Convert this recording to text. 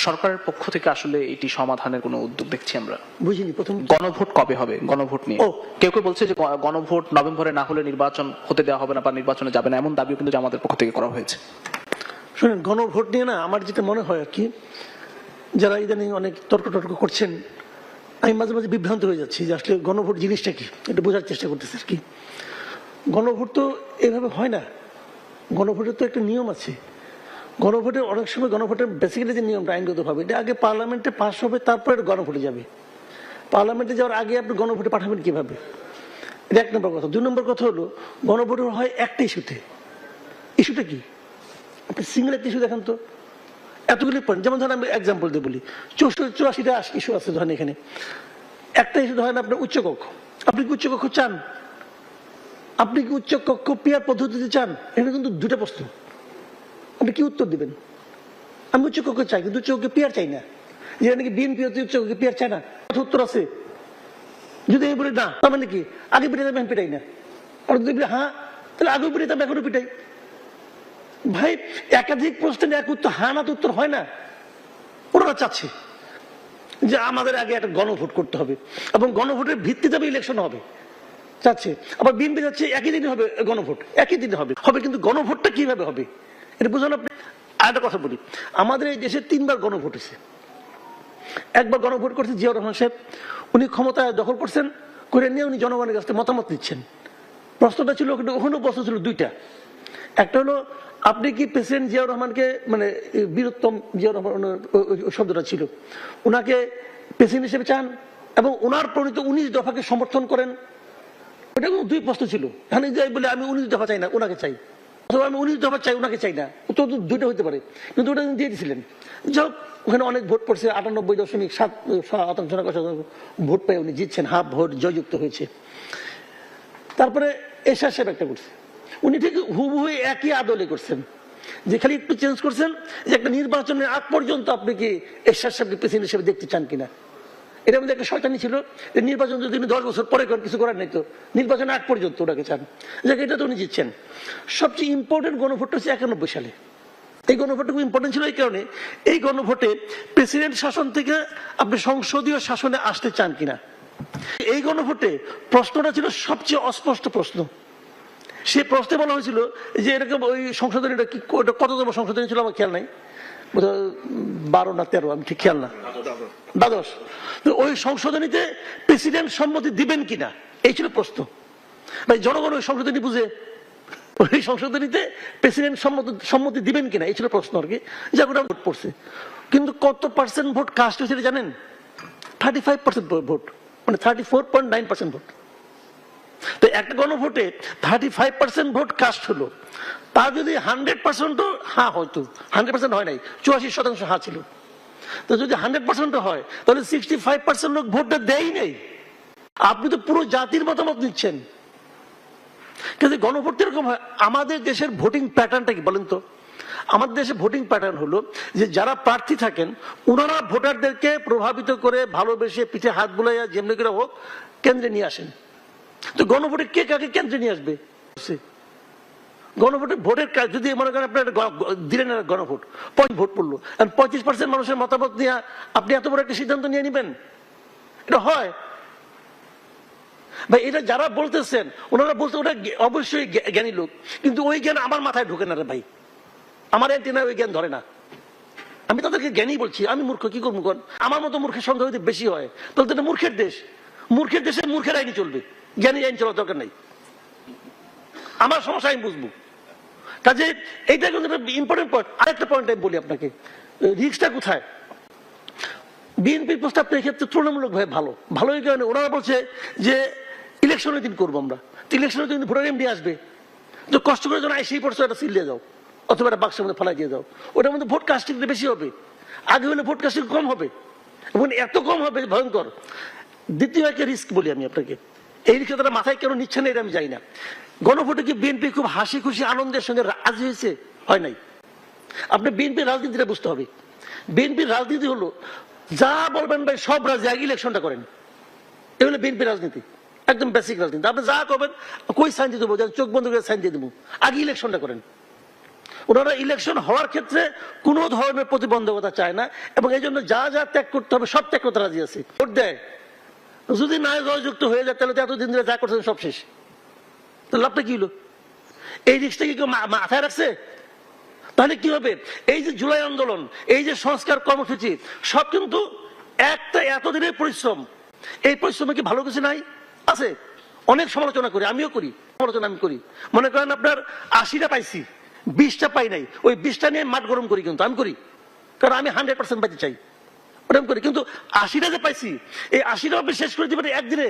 সরকারের পক্ষ থেকে আসলে এটি সমাধানের কোনো উদ্যোগ দেখছি আমরা? বুঝিনি প্রথম গণভোট কবে হবে? গণভোট নিয়ে কেউ কেউ বলছে যে গণভোট নভেম্বরে না হলে নির্বাচন হতে দেওয়া হবে না বা নির্বাচনে যাবে না, এমন দাবিও কিন্তু আমাদের পক্ষ থেকে করা হয়েছে। শুনেন, গণভোট নিয়ে না আমার যেটা মনে হয় আর কি, যারা ইদানিং অনেক তর্ক করছেন, আমি মাঝে মাঝে বিভ্রান্ত হয়ে যাচ্ছি যে আসলে গণভোট জিনিসটা কি, এটা বোঝার চেষ্টা করতেছি আর কি। গণভোট তো এভাবে হয় না, গণভোটের তো একটা নিয়ম আছে। গণভোটের অনেক সময় গণভোটের বেসিক্যালি যে নিয়মটা আইনগতভাবে, এটা আগে পার্লামেন্টে পাস হবে, তারপরে গণভোটে যাবে। পার্লামেন্টে যাওয়ার আগে আপনি গণভোটে পাঠাবেন কিভাবে? এটা এক নম্বর কথা। 2 নম্বর কথা হলো, গণভোট হয় একটা ইস্যুতে। ইস্যুটা কি? আপনি সিঙ্গেল একটা ইস্যু দেখেন তো, এতগুলি পয়েন্ট। যেমন ধরেন আমি এক্সাম্পল দিয়ে বলি, 84টা ইস্যু আছে ধরেন, এখানে একটা ইস্যু ধরেন আপনার উচ্চকক্ষ। আপনি কি উচ্চকক্ষ চান? আপনি কি উচ্চকক্ষ পিয়ার পদ্ধতিতে চান? এখানে কিন্তু 2টা প্রশ্ন, আপনি কি উত্তর দিবেন? আমি উচ্চকক্ষ চাই, কিন্তু উচ্চকক্ষে পিয়ার চাই না। যেটা নাকি বিএনপি উচ্চকক্ষে পিয়ার চায় না, উত্তর আছে। যদি আমি বলি না, তার মানে কি আগে পিটাই আমি পিটাই না? আর যদি হ্যাঁ, তাহলে আগেও পিটাই, আমি এখনো পিটাই। ভাই, একাধিক প্রশ্নের এক উত্তর হ্যাঁ না তো উত্তর হয় না। ওরা চাচ্ছে যে আমাদের আগে একটা গণভোট করতে হবে এবং গণভোটের ভিত্তিতে ইলেকশন হবে চাচ্ছে। আবার বিএনপি যাচ্ছে একই দিনে হবে গণভোট, একই দিনে হবে হবে কিন্তু গণভোটটা কিভাবে হবে এটা বুঝুন আপনি। আর একটা কথা বলি, আমাদের এই দেশে 3বার গণভোট হয়েছে। একবার গণভোট করছে জিয়াউর রহমান সাহেব, উনি ক্ষমতা দখল করছেন, করে নিয়ে উনি জনগণের কাছ থেকে মতামত নিচ্ছেন। প্রশ্নটা ছিল, ওখানেও প্রশ্ন ছিল 2টা। একটা হলো, আপনি কি প্রেসিডেন্ট জিয়াউর রহমানকে, মানে বীরোত্তম জিয়াউর রহমান শব্দটা ছিল, ওনাকে প্রেসিডেন্ট হিসেবে চান এবং ওনার প্রণীত 19 দফাকে সমর্থন করেন? ওটা 2 প্রশ্ন ছিল। এখানে যাই বলে আমি 19 দফা চাই না, ওনাকে চাই, অথবা আমি 19 দফা চাই, ওনাকে চাই না। উত্তর 2টা হতে পারে, কিন্তু ওটা দিয়ে দিয়েছিলেন। যাই হোক, ওখানে অনেক ভোট পড়ছে, 98.7% ভোট পেয়ে উনি জিতছেন, হাফ ভোট জয়যুক্ত হয়েছে। তারপরে এরশাদ সাহেব একটা করছে, উনি ঠিক হুবহু একই আদলে করছেন, যে খালি একটু চেঞ্জ করছেন যে একটা নির্বাচনের আগ পর্যন্ত আপনি কি এরশাদ সাহেবকে প্রেসিডেন্ট হিসেবে দেখতে চান কিনা। এটার মধ্যে একটা শয়তানি ছিল যে নির্বাচন যদি 10 বছর পরে কিছু করার নেই, তো নির্বাচন আগ পর্যন্ত ওটাকে চান, যে এটা তো উনি জিতছেন। সবচেয়ে ইম্পর্টেন্ট গণভোটটা হচ্ছে 91 সালে। এই গণভোটটা খুব ইম্পর্টেন্ট ছিল এই কারণে, এই গণভোটে প্রেসিডেন্ট শাসন থেকে আপনি সংসদীয় শাসনে আসতে চান কিনা। এই গণভোটে প্রশ্নটা ছিল সবচেয়ে অস্পষ্ট প্রশ্ন। সে প্রশ্নে বলা হয়েছিল যে এরকম ওই সংশোধনীটা কি, কততম সংশোধনী ছিল আমার খেয়াল নাই, 12 না 13, আমি ঠিক খেয়াল না, 12। তো ওই সংশোধনীতে প্রেসিডেন্ট সম্মতি দিবেন কিনা, এই ছিল প্রশ্ন। ভাই, জনগণ ওই সংশোধনী বুঝে, ওই সংশোধনীতে প্রেসিডেন্ট সম্মতি দিবেন কিনা, এই ছিল প্রশ্ন আর কি। যা ওটা ভোট পড়ছে, কিন্তু কত পার্সেন্ট ভোট কাস্ট হয়েছে জানেন? 35% ভোট, মানে 34.9% ভোট। তো একটা গণভোটে 35% ভোট কাস্ট হলো, তা যদি 100% হ্যাঁ হয়তো, 100% হয় নাই, 84% হ্যাঁ ছিল। তো যদি 100% হয়, তাহলে 65% লোক ভোটটা দেয় নাই। আপনি তো পুরো জাতির মতামত নিচ্ছেন। কিন্তু গণভোট এরকম হয়। আমাদের দেশের ভোটিং প্যাটার্নটা কি বলেন তো? আমাদের দেশে ভোটিং প্যাটার্ন হলো যে যারা প্রার্থী থাকেন, ওনারা ভোটারদেরকে প্রভাবিত করে, ভালোবেসে, পিঠে হাত বুলাইয়া যেমনি করে হোক কেন্দ্রে নিয়ে আসেন। তো গণভোটে কে কাকে কেন্দ্রে নিয়ে আসবে? গণভোটে ভোটের যদি মনে করেন আপনার দিলেন গণভোট, 5 ভোট পড়লো, 35% মানুষের মতামত নিয়ে আপনি এত বড় একটা সিদ্ধান্ত নিয়ে নেবেন, এটা হয়? ভাই, এটা যারা বলতেছেন ওনারা বলতে, ওটা অবশ্যই জ্ঞানী লোক, কিন্তু ওই জ্ঞান আমার মাথায় ঢোকে না রে ভাই, আমার অ্যান্টেনা ওই জ্ঞান ধরে না। আমি তাদেরকে জ্ঞানী বলছি, আমি মূর্খ, কি করবো? আমার মতো মূর্খের সংখ্যা যদি বেশি হয়, তাহলে তো এটা মূর্খের দেশ। মূর্খের দেশে মূর্খের আইনই চলবে, জ্ঞানী আইন চলার দরকার নাই। আমার সমস্যা আমি বুঝবো। কাজে এইটা কিন্তু ইম্পর্টেন্ট পয়েন্ট। আরেকটা পয়েন্ট আমি বলি আপনাকে, রিস্কটা কোথায়? বিএনপির প্রস্তাবটা এক্ষেত্রে তুলনামূলকভাবে ভালো। ভালো এই কারণে, ওনারা বলছে যে ইলেকশনের দিন করবো আমরা, ইলেকশনের দিন ভোটার এমডি আসবে, তো কষ্ট করে যখন আইসেই পড়ছো এটা সিল দিয়ে যাও, অথবা একটা বাক্সের মধ্যে ফেলাই দিয়ে যাও, ওটার মধ্যে ভোট কাস্টিংটা বেশি হবে। আগে হলে ভোট কাস্টিং কম হবে, এবং এত কম হবে ভয়ঙ্কর। দ্বিতীয় একটা রিস্ক বলি আমি আপনাকে, এই রিস্ক তারা মাথায় কেন নিচ্ছে না এটা আমি জানি না। গণভোটে কি বিএনপি খুব হাসি খুশি আনন্দের সঙ্গে রাজি হয়েছে? হয় নাই। আপনি বিএনপির রাজনীতিটা বুঝতে হবে। বিএনপির রাজনীতি হলো যা বলবেন ভাই সব রাজি, আগে ইলেকশনটা করেন। এগুলো বিএনপির রাজনীতি, একদম বেসিক রাজনীতি। আপনি যা করবেন, কই সাইন দিয়ে দেবো, চোখ বন্ধ করে সাইন দিয়ে দেবো, আগে ইলেকশনটা করেন। ওনারা ইলেকশন হওয়ার ক্ষেত্রে কোনো ধরনের প্রতিবন্ধকতা চায় না, এবং এই জন্য যা যা ত্যাগ করতে হবে সব ত্যাগ করতে রাজি আছে। ভোট দেয়, যদি না জয়যুক্ত হয়ে যায় তাহলে তো এতদিন ধরে যা করছেন সব শেষ, তাহলে লাভটা কি হলো? এই জিনিসটা কি কেউ মাথায় রাখছে? তাহলে কি হবে? এই যে জুলাই আন্দোলন, এই যে সংস্কার কর্মসূচি, সব কিন্তু একটা এতদিনের পরিশ্রম। এই পরিশ্রমে কি ভালো কিছু নাই? আছে। অনেক সমালোচনা করি, আমিও করি, সমালোচনা আমি করি। মনে করেন আপনার 80টা পাইছি, 20টা পাই নাই, ওই 20টা নিয়ে মাঠ গরম করি, কিন্তু আমি করি, কারণ আমি 100% পাইতে চাই, ওটা আমি করি। কিন্তু 80টা যে পাইছি, এই 80টা আপনি শেষ করে দিবেন একদিনে,